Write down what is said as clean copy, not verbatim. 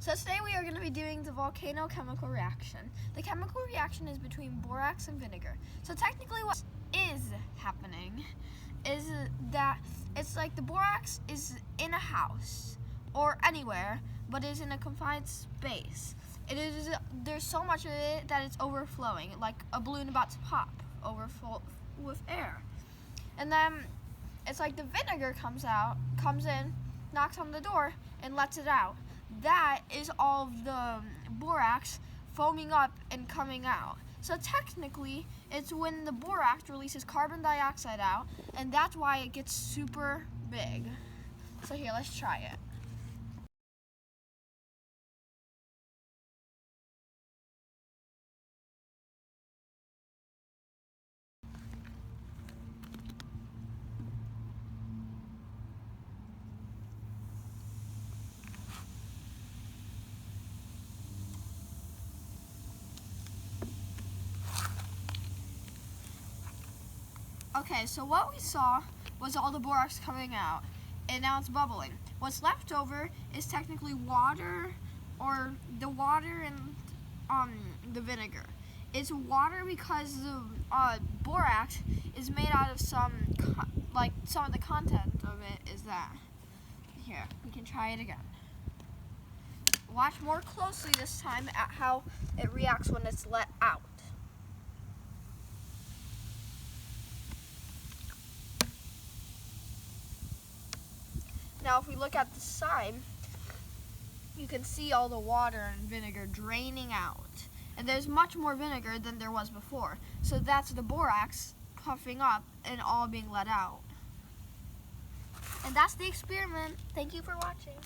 So today we are going to be doing the volcano chemical reaction. The chemical reaction is between borax and vinegar. So technically what is happening is that it's like the borax is in a house or anywhere, but is in a confined space. There's so much of it that it's overflowing, like a balloon about to pop, overfull with air. And then it's like the vinegar comes in, knocks on the door, and lets it out. That is all of the borax foaming up and coming out. So technically, it's when the borax releases carbon dioxide out, and that's why it gets super big. So here, let's try it. Okay, so what we saw was all the borax coming out, and now it's bubbling. What's left over is technically water, or the water and the vinegar. It's water because the borax is made out of some of the content of it is that. Here, we can try it again. Watch more closely this time at how it reacts when it's let out. Now if we look at the side, you can see all the water and vinegar draining out. And there's much more vinegar than there was before. So that's the borax puffing up and all being let out. And that's the experiment. Thank you for watching.